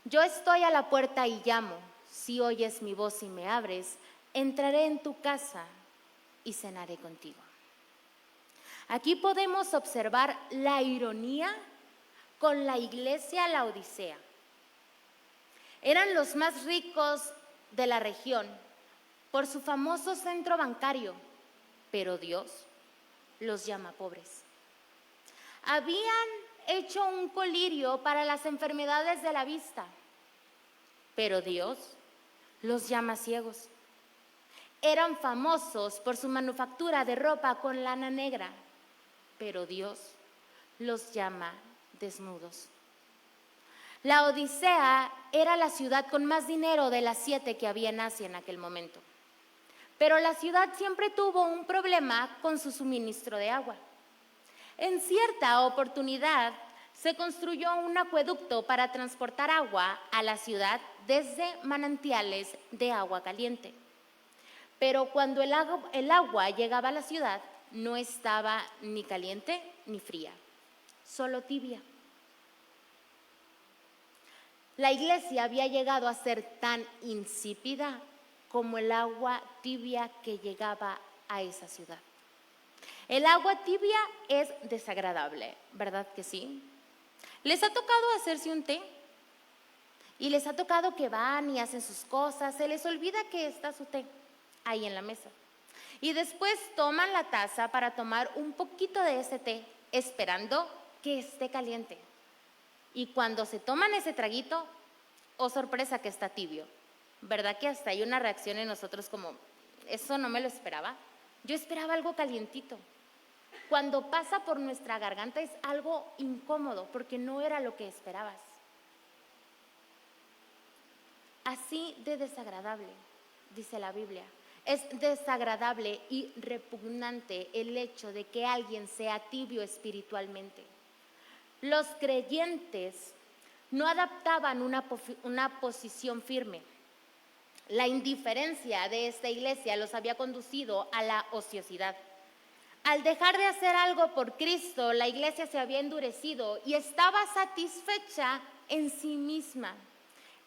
Yo estoy a la puerta y llamo. Si oyes mi voz y me abres, entraré en tu casa y cenaré contigo. Aquí podemos observar la ironía con la iglesia Laodicea. Eran los más ricos de la región por su famoso centro bancario, pero Dios los llama pobres. Habían hecho un colirio para las enfermedades de la vista, pero Dios los llama ciegos. Eran famosos por su manufactura de ropa con lana negra, pero Dios los llama desnudos. La Odisea era la ciudad con más dinero de las 7 que había en Asia en aquel momento. Pero la ciudad siempre tuvo un problema con su suministro de agua. En cierta oportunidad se construyó un acueducto para transportar agua a la ciudad desde manantiales de agua caliente. Pero cuando el agua llegaba a la ciudad, no estaba ni caliente ni fría, solo tibia. La iglesia había llegado a ser tan insípida como el agua tibia que llegaba a esa ciudad. El agua tibia es desagradable, ¿verdad que sí? ¿Les ha tocado hacerse un té? Y les ha tocado que van y hacen sus cosas, se les olvida que está su té ahí en la mesa. Y después toman la taza para tomar un poquito de ese té, esperando que esté caliente. Y cuando se toman ese traguito, oh sorpresa que está tibio. ¿Verdad que hasta hay una reacción en nosotros como, eso no me lo esperaba? Yo esperaba algo calientito. Cuando pasa por nuestra garganta es algo incómodo porque no era lo que esperabas. Así de desagradable, dice la Biblia. Es desagradable y repugnante el hecho de que alguien sea tibio espiritualmente. Los creyentes no adaptaban una posición firme. La indiferencia de esta iglesia los había conducido a la ociosidad. Al dejar de hacer algo por Cristo, la iglesia se había endurecido y estaba satisfecha en sí misma.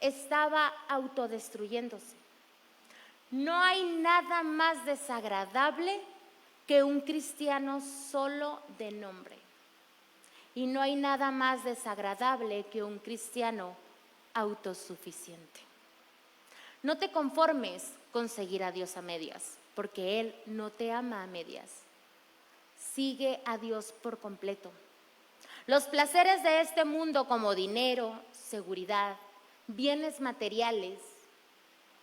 Estaba autodestruyéndose. No hay nada más desagradable que un cristiano solo de nombre. Y no hay nada más desagradable que un cristiano autosuficiente. No te conformes con seguir a Dios a medias, porque Él no te ama a medias. Sigue a Dios por completo. Los placeres de este mundo, como dinero, seguridad, bienes materiales,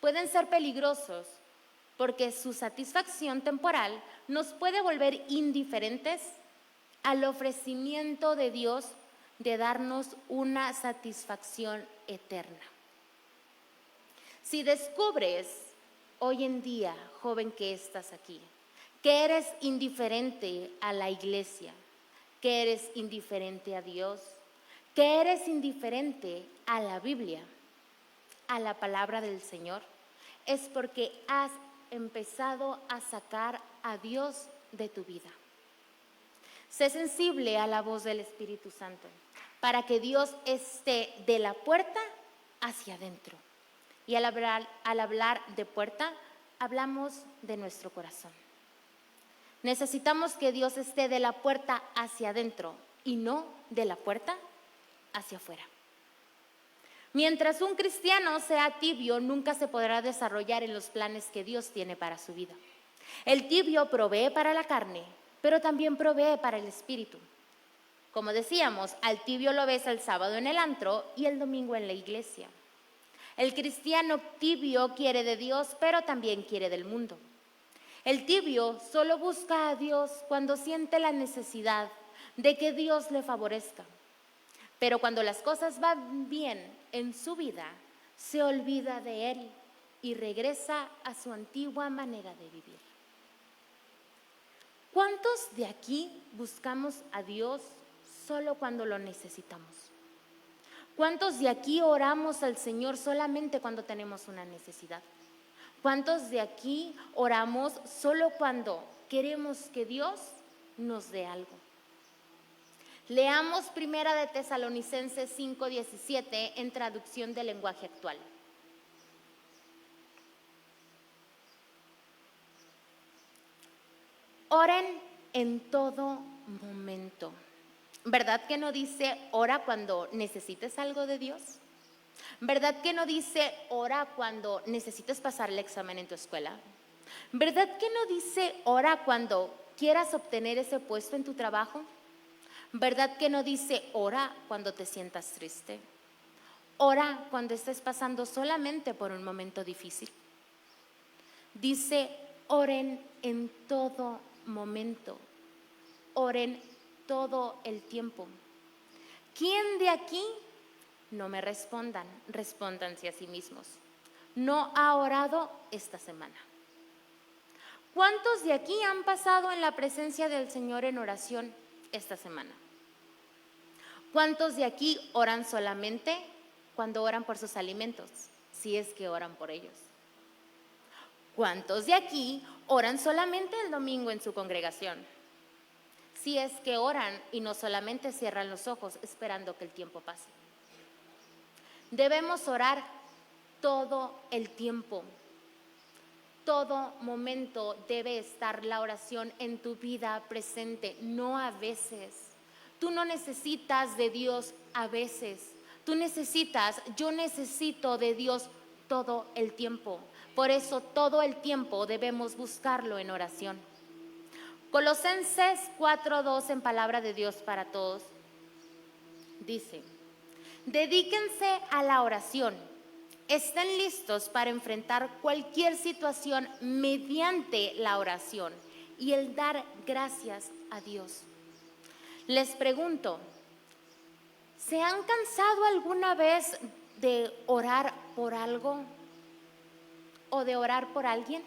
pueden ser peligrosos porque su satisfacción temporal nos puede volver indiferentes al ofrecimiento de Dios de darnos una satisfacción eterna. Si descubres hoy en día, joven que estás aquí, que eres indiferente a la iglesia, que eres indiferente a Dios, que eres indiferente a la Biblia, a la palabra del Señor, es porque has empezado a sacar a Dios de tu vida. Sé sensible a la voz del Espíritu Santo para que Dios esté de la puerta hacia adentro. Y al hablar de puerta, hablamos de nuestro corazón. Necesitamos que Dios esté de la puerta hacia adentro y no de la puerta hacia afuera. Mientras un cristiano sea tibio, nunca se podrá desarrollar en los planes que Dios tiene para su vida. El tibio provee para la carne, pero también provee para el espíritu. Como decíamos, al tibio lo ves el sábado en el antro y el domingo en la iglesia. El cristiano tibio quiere de Dios, pero también quiere del mundo. El tibio solo busca a Dios cuando siente la necesidad de que Dios le favorezca. Pero cuando las cosas van bien en su vida, se olvida de Él y regresa a su antigua manera de vivir. ¿Cuántos de aquí buscamos a Dios solo cuando lo necesitamos? ¿Cuántos de aquí oramos al Señor solamente cuando tenemos una necesidad? ¿Cuántos de aquí oramos solo cuando queremos que Dios nos dé algo? Leamos Primera de Tesalonicenses 5:17 en traducción del lenguaje actual. Oren en todo momento. ¿Verdad que no dice ora cuando necesites algo de Dios? ¿Verdad que no dice ora cuando necesites pasar el examen en tu escuela? ¿Verdad que no dice ora cuando quieras obtener ese puesto en tu trabajo? ¿Verdad que no dice ora cuando te sientas triste? Ora cuando estés pasando solamente por un momento difícil. Dice oren en todo momento. Oren todo el tiempo. ¿Quién de aquí? No me respondan, respóndanse a sí mismos. ¿No ha orado esta semana? ¿Cuántos de aquí han pasado en la presencia del Señor en oración esta semana? ¿Cuántos de aquí oran solamente cuando oran por sus alimentos, si es que oran por ellos? ¿Cuántos de aquí oran solamente el domingo en su congregación, si es que oran y no solamente cierran los ojos esperando que el tiempo pase? Debemos orar todo el tiempo. Todo momento debe estar la oración en tu vida presente, no a veces. Tú no necesitas de Dios a veces. Yo necesito de Dios todo el tiempo. Por eso todo el tiempo debemos buscarlo en oración. Colosenses 4:2 en palabra de Dios para todos dice: dedíquense a la oración. Estén listos para enfrentar cualquier situación mediante la oración y el dar gracias a Dios. Les pregunto, ¿se han cansado alguna vez de orar por algo o de orar por alguien?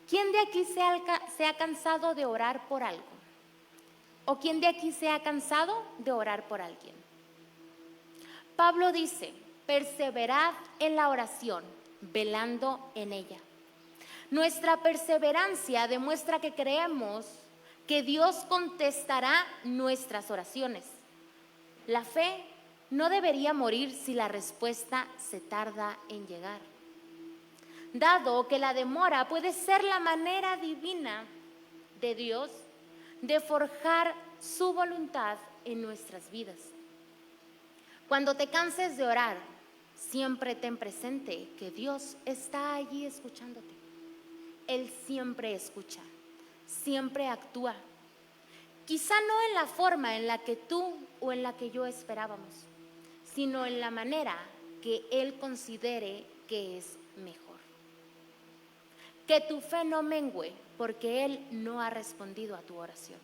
¿Quién de aquí se ha cansado de orar por algo? ¿O quién de aquí se ha cansado de orar por alguien? Pablo dice: perseverad en la oración, velando en ella. Nuestra perseverancia demuestra que creemos que Dios contestará nuestras oraciones. La fe no debería morir si la respuesta se tarda en llegar. Dado que la demora puede ser la manera divina de Dios de forjar su voluntad en nuestras vidas. Cuando te canses de orar, siempre ten presente que Dios está allí escuchándote. Él siempre escucha, siempre actúa. Quizá no en la forma en la que tú o en la que yo esperábamos, sino en la manera que Él considere que es mejor. Que tu fe no mengüe porque Él no ha respondido a tu oración.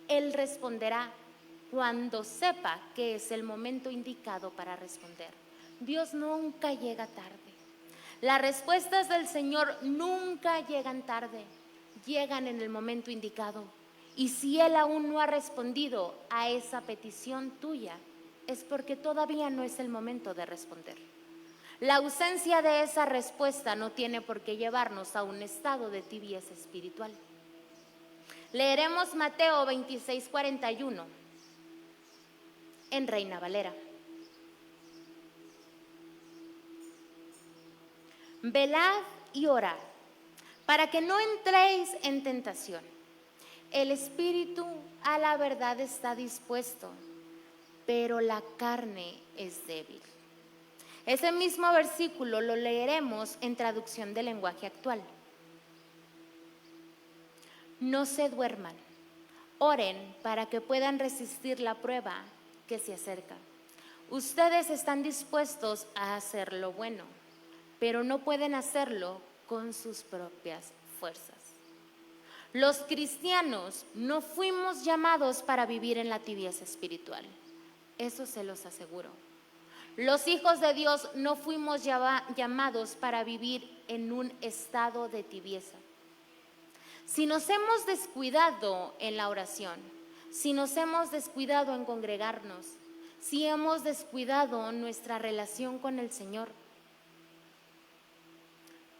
Él responderá cuando sepa que es el momento indicado para responder. Dios nunca llega tarde. Las respuestas del Señor nunca llegan tarde, llegan en el momento indicado. Y si Él aún no ha respondido a esa petición tuya, es porque todavía no es el momento de responder. La ausencia de esa respuesta no tiene por qué llevarnos a un estado de tibieza espiritual. Leeremos Mateo 26:41 en Reina Valera. Velad y orad, para que no entréis en tentación. El espíritu a la verdad está dispuesto, pero la carne es débil. Ese mismo versículo lo leeremos en traducción del lenguaje actual. No se duerman, oren para que puedan resistir la prueba que se acerca. Ustedes están dispuestos a hacer lo bueno, pero no pueden hacerlo con sus propias fuerzas. Los cristianos no fuimos llamados para vivir en la tibieza espiritual, eso se los aseguro. Los hijos de Dios no fuimos llamados para vivir en un estado de tibieza. Si nos hemos descuidado en la oración, si nos hemos descuidado en congregarnos, si hemos descuidado nuestra relación con el Señor,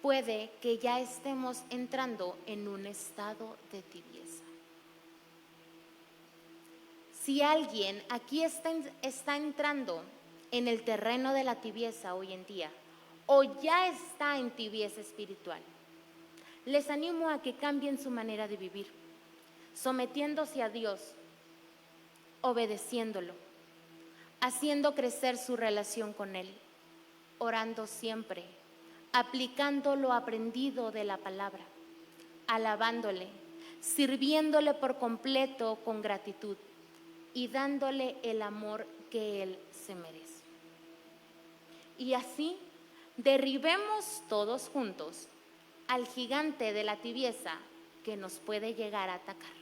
puede que ya estemos entrando en un estado de tibieza. Si alguien aquí está entrando en el terreno de la tibieza hoy en día, o ya está en tibieza espiritual, les animo a que cambien su manera de vivir, sometiéndose a Dios, obedeciéndolo, haciendo crecer su relación con Él, orando siempre, aplicando lo aprendido de la palabra, alabándole, sirviéndole por completo con gratitud y dándole el amor que Él se merece. Y así derribemos todos juntos al gigante de la tibieza que nos puede llegar a atacar.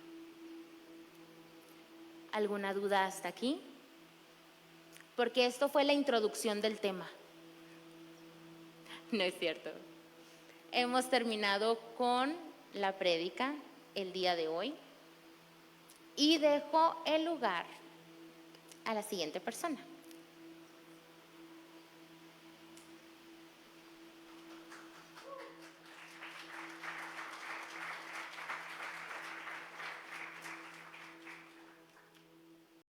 ¿Alguna duda hasta aquí? Porque esto fue la introducción del tema. No es cierto. Hemos terminado con la prédica el día de hoy y dejo el lugar a la siguiente persona.